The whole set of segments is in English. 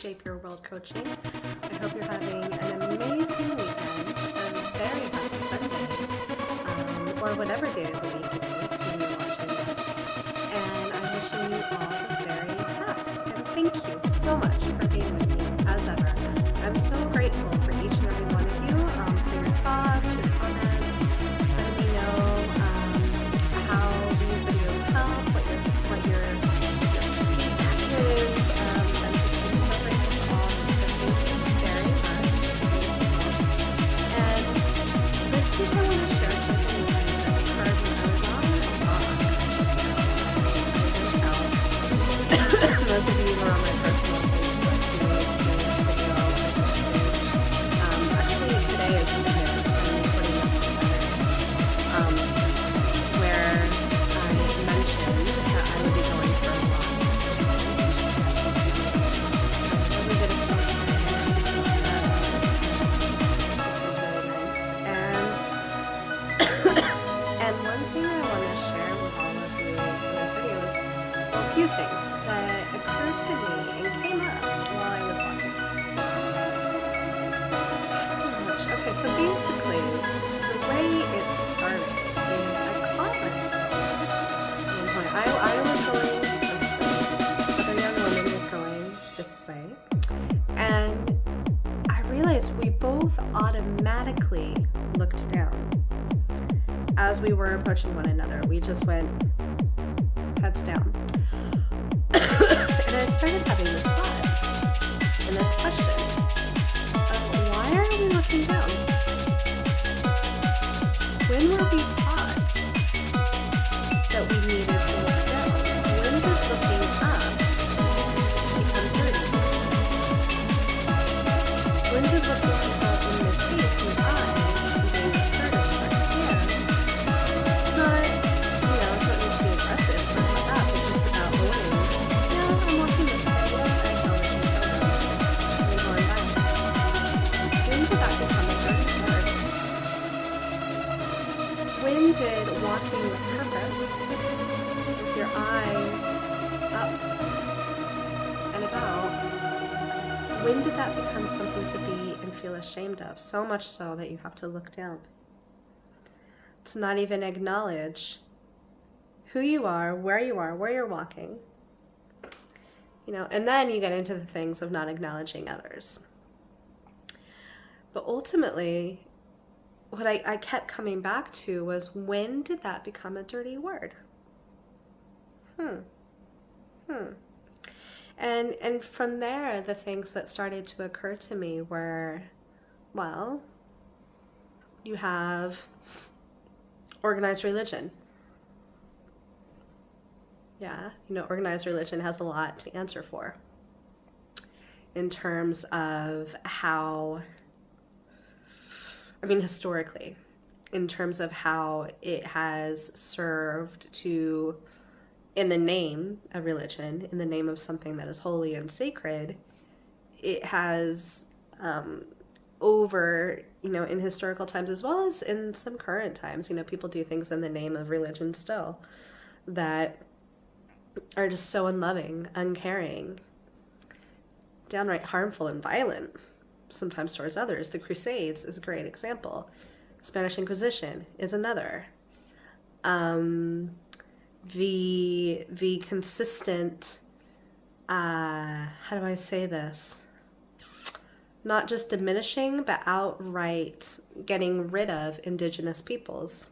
Shape Your World Coaching. I hope you're having an amazing weekend, a very happy Sunday, or whatever day of the week it is when you're watching this. And I'm wishing you all the very best. And thank you so much for being with me, as ever. I'm so grateful for each and every one of you, for your thoughts, your comments, letting me know how these videos help, what your feedback is. I'm just so grateful for all of this. So thank you very much. And this week I want to share something with you that occurred when I was on a walk. Those of you who are on my personal Facebook, you will see the video I posted. Actually, today is the day I'm recording this on Saturday, where I mentioned that I would be going for a walk. A little bit of self-care, which was really nice. And one thing I want to share with all of you in this video is, well, a few things that occurred to me and came up while I was walking. Okay, so basically, the way it started is I caught myself at one point. I was going this way, another young woman was going this way, and I realized we both automatically looked down as we were approaching one another. We just went heads down. And I started having this thought and this question of why are we looking down? When were we taught that we needed to look down? When does looking up become dirty? When did looking people in the face and eyes and being assertive or stance not, don't need to be aggressive or like that, but just about owning, I'm walking this way, yes, I acknowledge you, and going by. When did that become a dirty word? When did walking with purpose, with your eyes up and about, when did that become something to be and feel ashamed of? So much so that you have to look down. To not even acknowledge who you are, where you're walking. And then you get into the things of not acknowledging others. But ultimately, what I kept coming back to was, when did that become a dirty word? And from there, the things that started to occur to me were, well, you have organized religion. Yeah, organized religion has a lot to answer for in terms of how, historically, in terms of how it has served to, in the name of religion, in the name of something that is holy and sacred, it has over, in historical times as well as in some current times, people do things in the name of religion still that are just so unloving, uncaring, downright harmful and violent, sometimes towards others. The Crusades is a great example. Spanish Inquisition is another. The consistent, how do I say this? Not just diminishing, but outright getting rid of indigenous peoples.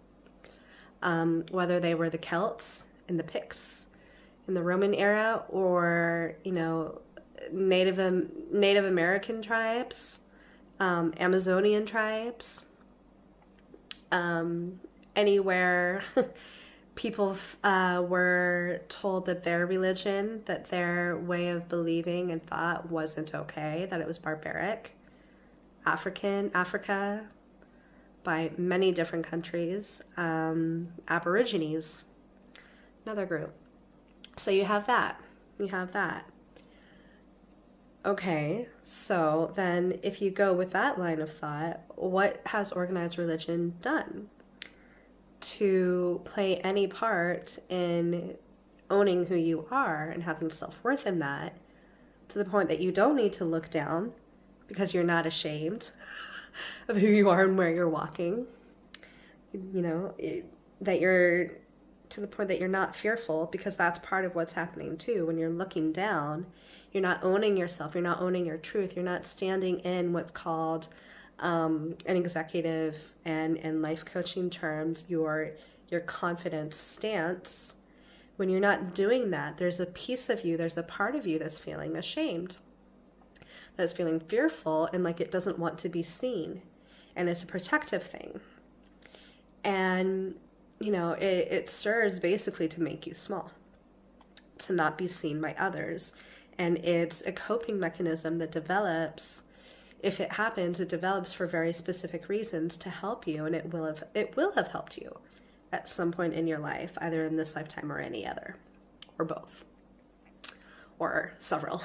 Whether they were the Celts and the Picts in the Roman era, or, Native American tribes, Amazonian tribes, anywhere people were told that their religion, that their way of believing and thought wasn't okay, that it was barbaric. Africa, by many different countries. Aborigines, another group. So you have that. Okay, so then if you go with that line of thought, what has organized religion done to play any part in owning who you are and having self-worth in that? to the point that you don't need to look down because you're not ashamed of who you are and where you're walking. That you're to the point that you're not fearful, because that's part of what's happening too. When you're looking down, you're not owning yourself, you're not owning your truth, you're not standing in what's called an executive and life coaching terms, your confidence stance. When you're not doing that, there's a piece of you, there's a part of you that's feeling ashamed, that's feeling fearful, and like it doesn't want to be seen. And it's a protective thing. And, it serves basically to make you small, to not be seen by others. And it's a coping mechanism that develops, if it happens, it develops for very specific reasons to help you. And it will have helped you at some point in your life, either in this lifetime or any other, or both, or several.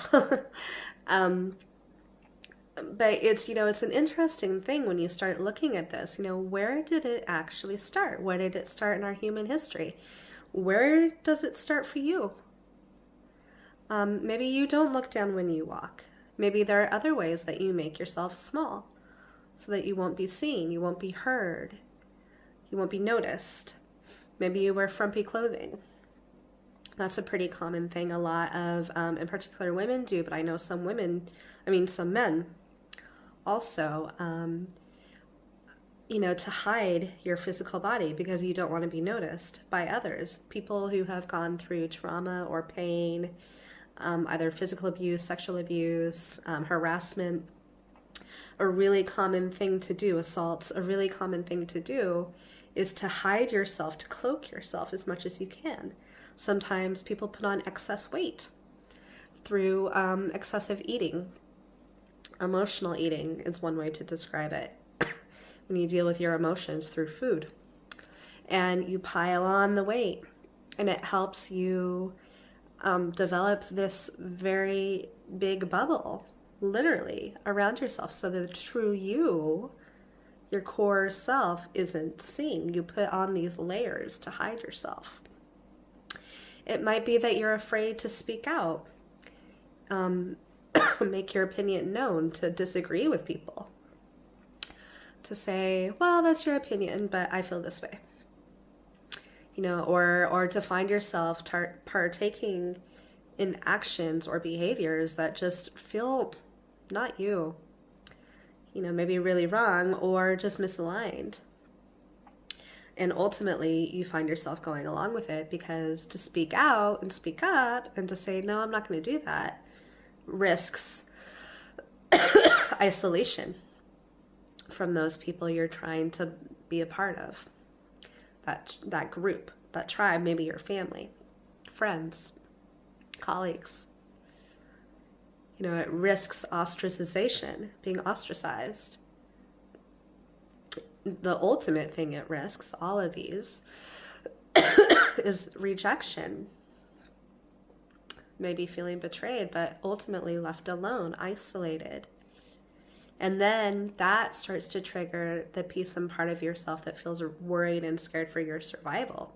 But it's an interesting thing when you start looking at this. Where did it actually start? Where did it start in our human history? Where does it start for you? Maybe you don't look down when you walk. Maybe there are other ways that you make yourself small so that you won't be seen, you won't be heard, you won't be noticed. Maybe you wear frumpy clothing. That's a pretty common thing a lot of, in particular, women do, but I know some men also, to hide your physical body because you don't want to be noticed by others. People who have gone through trauma or pain, either physical abuse, sexual abuse, harassment, a really common thing to do, assaults, a really common thing to do is to hide yourself, to cloak yourself as much as you can. Sometimes people put on excess weight through excessive eating. Emotional eating is one way to describe it. When you deal with your emotions through food. And you pile on the weight. And it helps you develop this very big bubble, literally, around yourself. So that the true you, your core self, isn't seen. You put on these layers to hide yourself. It might be that you're afraid to speak out. Make your opinion known, to disagree with people, to say, well, that's your opinion, but I feel this way, or to find yourself partaking in actions or behaviors that just feel not you, maybe really wrong or just misaligned. And ultimately, you find yourself going along with it because to speak out and speak up and to say, no, I'm not going to do that, risks isolation from those people you're trying to be a part of, that group, that tribe, maybe your family, friends, colleagues. It risks ostracization, being ostracized. The ultimate thing it risks, all of these, is rejection. Maybe feeling betrayed, but ultimately left alone, isolated. And then that starts to trigger the piece and part of yourself that feels worried and scared for your survival.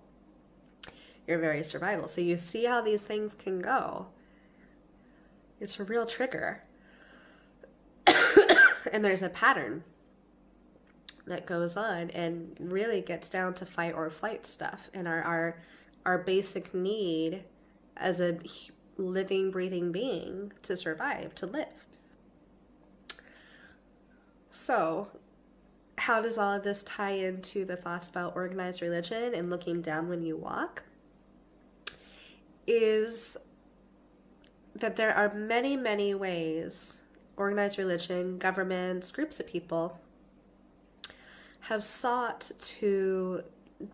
Your very survival. So you see how these things can go. It's a real trigger. And there's a pattern that goes on and really gets down to fight or flight stuff. And our basic need as a living, breathing being to survive, to live. So, how does all of this tie into the thoughts about organized religion and looking down when you walk? Is that there are many, many ways organized religion, governments, groups of people have sought to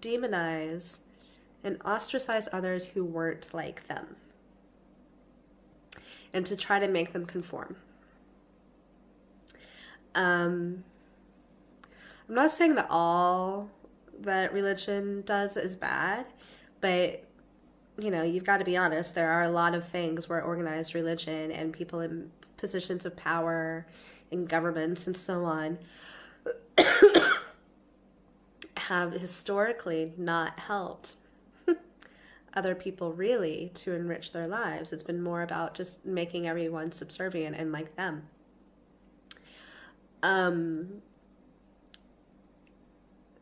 demonize and ostracize others who weren't like them, and to try to make them conform. I'm not saying that all that religion does is bad, but you've got to be honest. There are a lot of things where organized religion and people in positions of power in governments and so on have historically not helped other people really to enrich their lives. It's been more about just making everyone subservient and like them.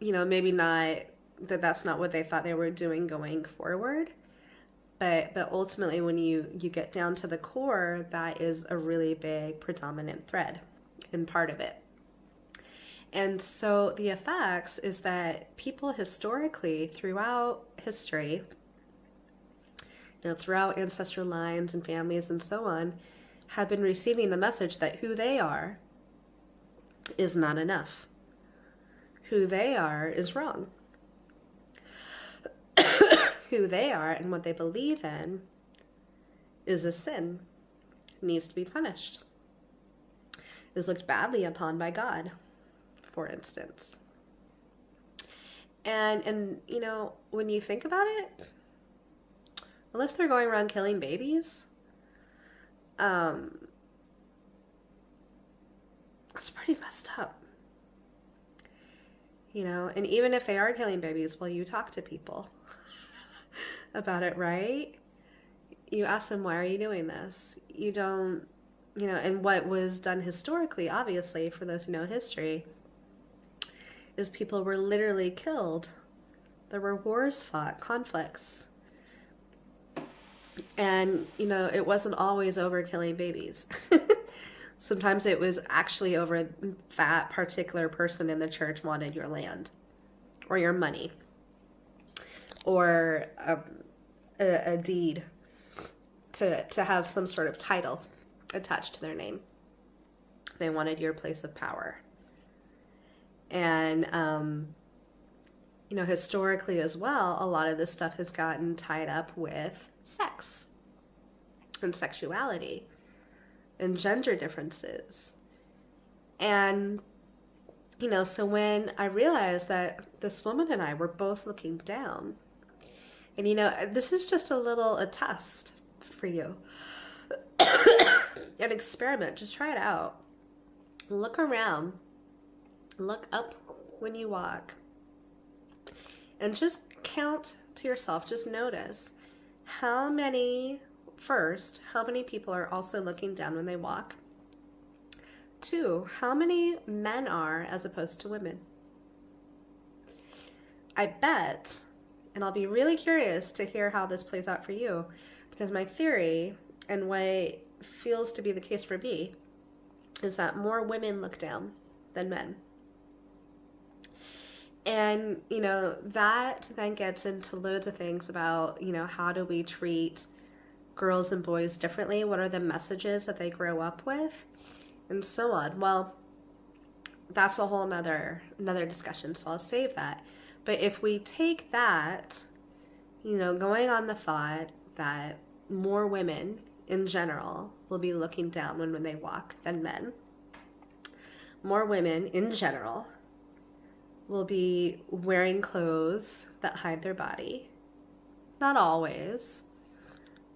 Maybe not that's not what they thought they were doing going forward. But ultimately, when you get down to the core, that is a really big predominant thread and part of it. And so the effects is that people historically, throughout history, throughout ancestral lines and families and so on, have been receiving the message that who they are is not enough. Who they are is wrong. Who they are and what they believe in is a sin, needs to be punished, is looked badly upon by God, for instance. And when you think about it, unless they're going around killing babies, it's pretty messed up. And even if they are killing babies, well, you talk to people about it, right? You ask them, why are you doing this? You don't, and what was done historically, obviously, for those who know history, is people were literally killed. There were wars fought, conflicts. And, it wasn't always over killing babies. Sometimes it was actually over that particular person in the church wanted your land or your money or a deed to have some sort of title attached to their name. They wanted your place of power. And, historically as well, a lot of this stuff has gotten tied up with sex and sexuality and gender differences. And, so when I realized that this woman and I were both looking down, and, this is just a test for you, an experiment, just try it out. Look around, look up when you walk, and just count to yourself, just notice how many people are also looking down when they walk. 2, how many men are as opposed to women? I bet, and I'll be really curious to hear how this plays out for you, because my theory and what feels to be the case for me is that more women look down than men. And, that then gets into loads of things about, how do we treat girls and boys differently? What are the messages that they grow up with? And so on. Well, that's a whole another discussion, so I'll save that. But if we take that, going on the thought that more women in general will be looking down when they walk than men, more women in general will be wearing clothes that hide their body. Not always,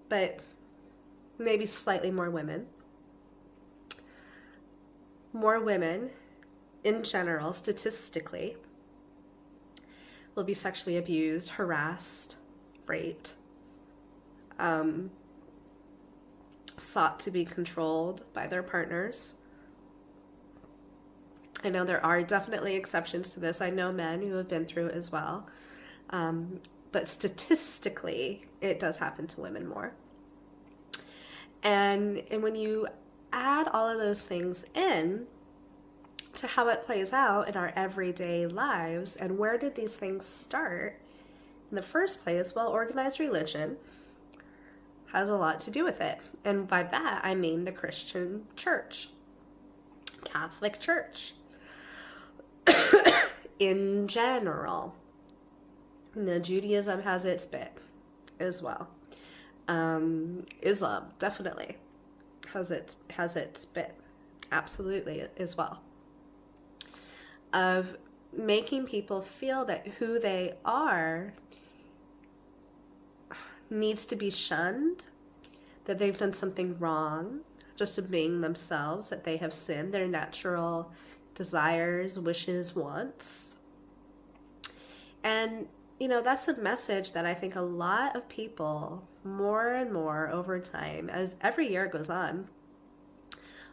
but maybe slightly more women. More women, in general, statistically, will be sexually abused, harassed, raped, sought to be controlled by their partners. I know there are definitely exceptions to this. I know men who have been through it as well. But statistically, it does happen to women more. And when you add all of those things in to how it plays out in our everyday lives, and where did these things start in the first place? Well, organized religion has a lot to do with it. And by that, I mean the Christian church, Catholic Church. In general, Judaism has its bit as well. Islam definitely has its bit, absolutely, as well, of making people feel that who they are needs to be shunned, that they've done something wrong, just of being themselves, that they have sinned, their natural desires, wishes, wants. And that's a message that I think a lot of people, more and more over time, as every year goes on,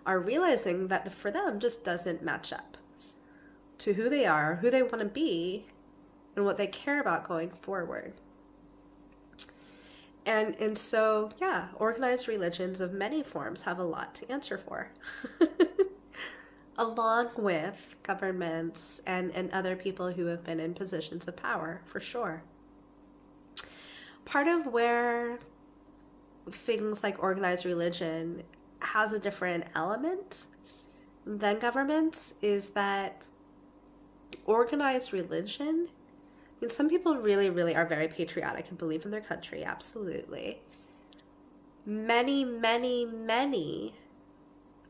are realizing that for them just doesn't match up to who they are, who they want to be, and what they care about going forward. And so, yeah, organized religions of many forms have a lot to answer for, along with governments and other people who have been in positions of power, for sure. Part of where things like organized religion has a different element than governments is that organized religion, I mean, some people really, really are very patriotic and believe in their country, absolutely. Many, many, many,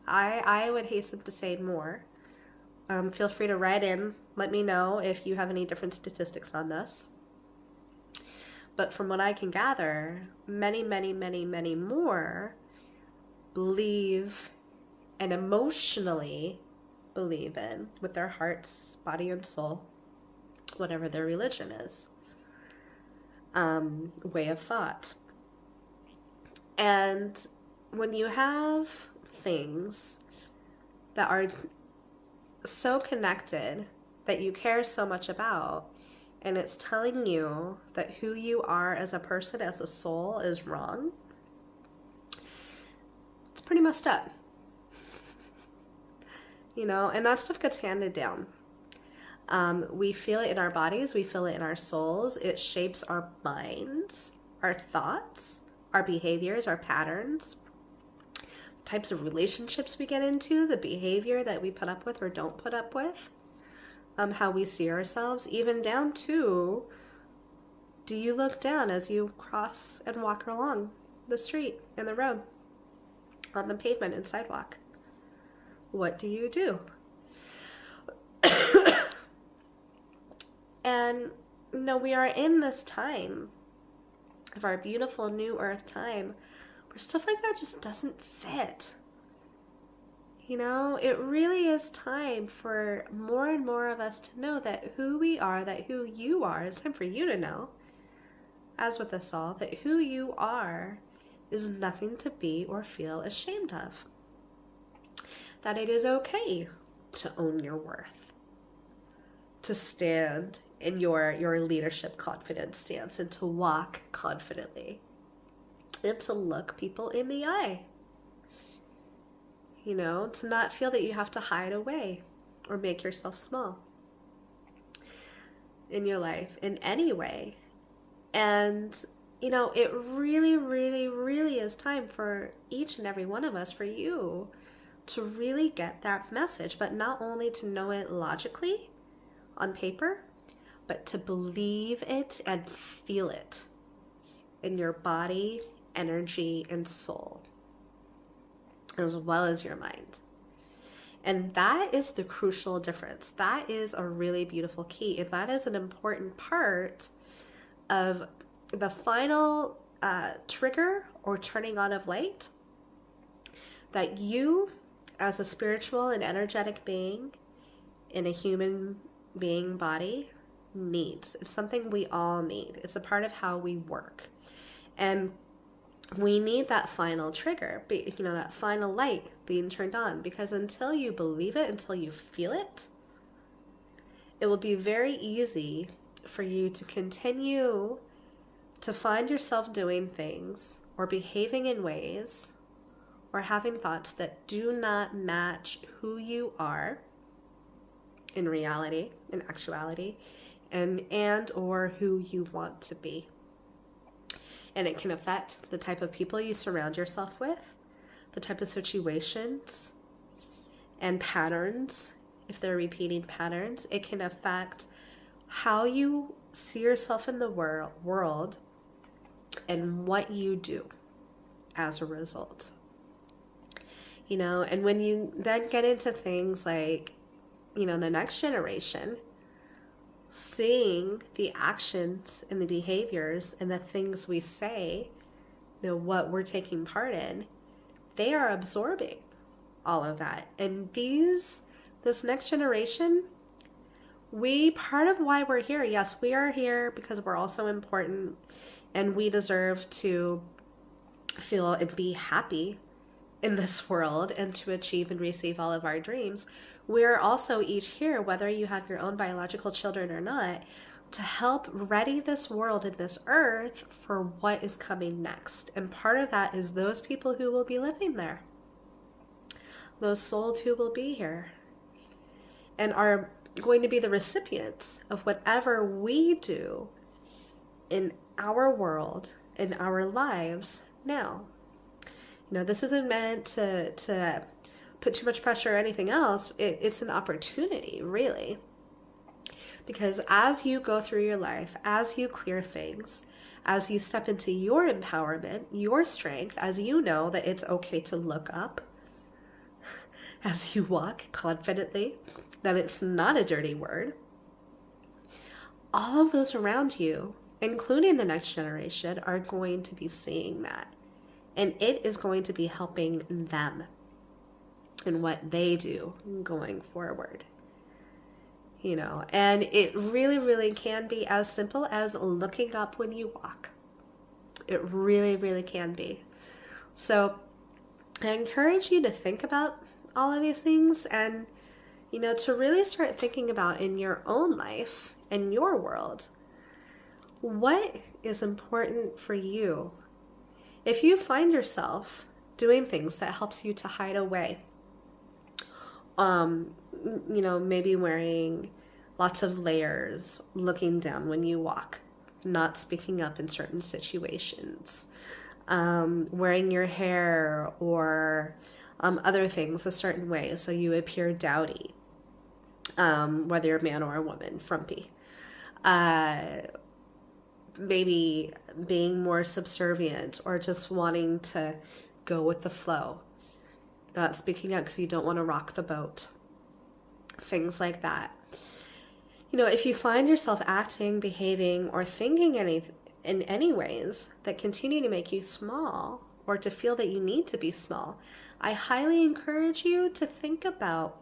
I would hasten to say more. Feel free to write in. Let me know if you have any different statistics on this. But from what I can gather, many, many, many, many more believe and emotionally believe in, with their hearts, body, and soul, whatever their religion is, way of thought. And when you have things that are so connected, that you care so much about, and it's telling you that who you are as a person, as a soul, is wrong, it's pretty messed up. And that stuff gets handed down. We feel it in our bodies, we feel it in our souls. It shapes our minds, our thoughts, our behaviors, our patterns, the types of relationships we get into, the behavior that we put up with or don't put up with, how we see ourselves, even down to, do you look down as you cross and walk along the street and the road, on the pavement and sidewalk? What do you do? And we are in this time of our beautiful new earth time where stuff like that just doesn't fit. It really is time for more and more of us to know that who we are, that who you are, it's time for you to know, as with us all, that who you are is nothing to be or feel ashamed of. That it is okay to own your worth, to stand in your leadership confidence stance, and to walk confidently, and to look people in the eye. To not feel that you have to hide away or make yourself small in your life in any way. And, it really, really, really is time for each and every one of us, for you, to really get that message, but not only to know it logically on paper, but to believe it and feel it in your body, energy, and soul, as well as your mind. And that is the crucial difference. That is a really beautiful key. And that is an important part of the final trigger or turning on of light that you, as a spiritual and energetic being in a human being body, needs. It's something we all need. It's a part of how we work. And we need that final trigger, that final light being turned on, because until you believe it, until you feel it, it will be very easy for you to continue to find yourself doing things or behaving in ways or having thoughts that do not match who you are in reality, in actuality, and or who you want to be. And it can affect the type of people you surround yourself with, the type of situations and patterns. If they're repeating patterns, it can affect how you see yourself in the world and what you do as a result. And when you then get into things like, the next generation, seeing the actions and the behaviors and the things we say, what we're taking part in, they are absorbing all of that. And this next generation part of why we're here, yes, we are here because we're also important and we deserve to feel and be happy in this world and to achieve and receive all of our dreams. We're also each here, whether you have your own biological children or not, to help ready this world and this earth for what is coming next. And part of that is those people who will be living there, those souls who will be here and are going to be the recipients of whatever we do in our world, in our lives now. You know, this isn't meant to put too much pressure or anything else. It's an opportunity, really. Because as you go through your life, as you clear things, as you step into your empowerment, your strength, as you know that it's okay to look up, as you walk confidently, that it's not a dirty word, all of those around you, including the next generation, are going to be seeing that. And it is going to be helping them in what they do going forward. You know, and it really, really can be as simple as looking up when you walk. It really, really can be. So I encourage you to think about all of these things and, you know, to really start thinking about in your own life, in your world, what is important for you. If you find yourself doing things that helps you to hide away, you know, maybe wearing lots of layers, looking down when you walk, not speaking up in certain situations, wearing your hair or other things a certain way so you appear dowdy, whether you're a man or a woman, frumpy. Maybe being more subservient or just wanting to go with the flow, not speaking up because you don't want to rock the boat, things like that. You know, if you find yourself acting, behaving, or thinking in any ways that continue to make you small or to feel that you need to be small, I highly encourage you to think about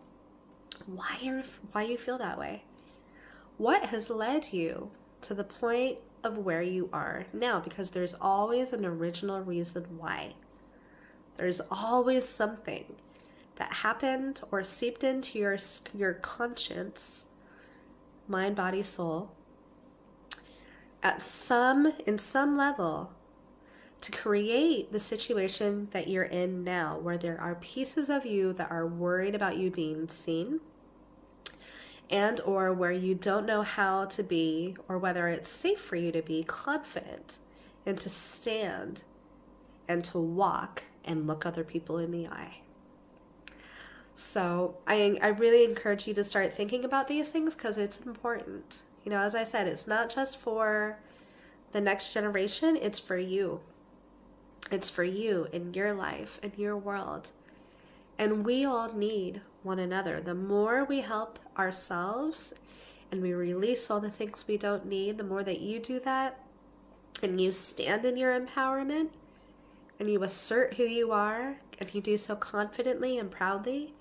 why you feel that way. What has led you to the point of where you are now? Because there's always an original reason why. There's always something that happened or seeped into your conscience, mind, body, soul, in some level, to create the situation that you're in now, where there are pieces of you that are worried about you being seen, and or where you don't know how to be, or whether it's safe for you to be confident and to stand and to walk and look other people in the eye. So I really encourage you to start thinking about these things because it's important. You know, as I said, it's not just for the next generation, it's for you. It's for you in your life, in your world. And we all need one another. The more we help ourselves and we release all the things we don't need, the more that you do that and you stand in your empowerment and you assert who you are and you do so confidently and proudly,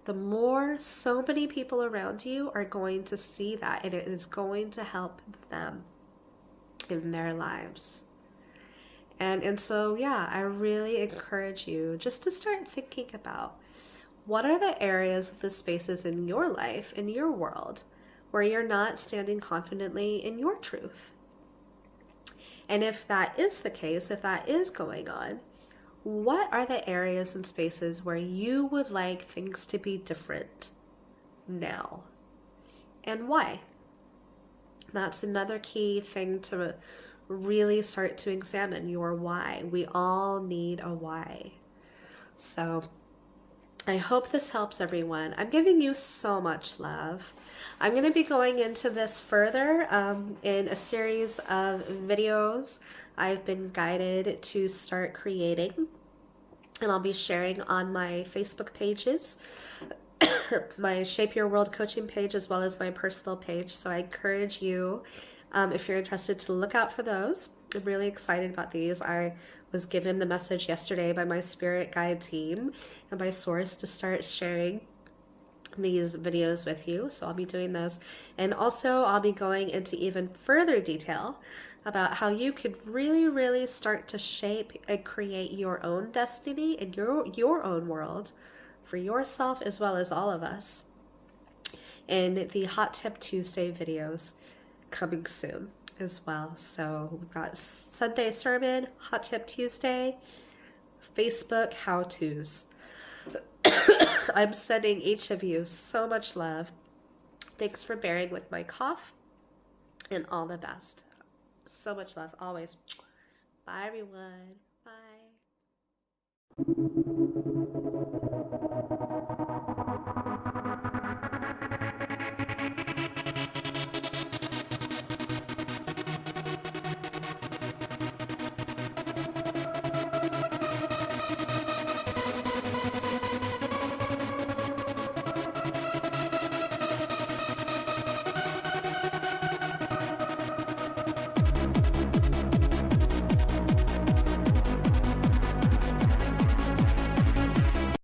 the more so many people around you are going to see that, and it is going to help them in their lives. And so, yeah, I really encourage you just to start thinking about what are the areas of the spaces in your life, in your world, where you're not standing confidently in your truth. And if that is the case, if that is going on, what are the areas and spaces where you would like things to be different now? And why? That's another key thing to really start to examine, your why. We all need a why. So I hope this helps everyone. I'm giving you so much love. I'm going to be going into this further in a series of videos I've been guided to start creating. And I'll be sharing on my Facebook pages, my Shape Your World coaching page, as well as my personal page. So I encourage you, if you're interested, to look out for those. I'm really excited about these. I was given the message yesterday by my spirit guide team and by Source to start sharing these videos with you. So I'll be doing those. And also I'll be going into even further detail about how you could really, really start to shape and create your own destiny and your own world for yourself as well as all of us in the Hot Tip Tuesday videos coming soon as well. So we've got Sunday sermon, Hot Tip Tuesday, Facebook how-tos. I'm sending each of you so much love. Thanks for bearing with my cough, and all the best. So much love always. Bye everyone. Bye.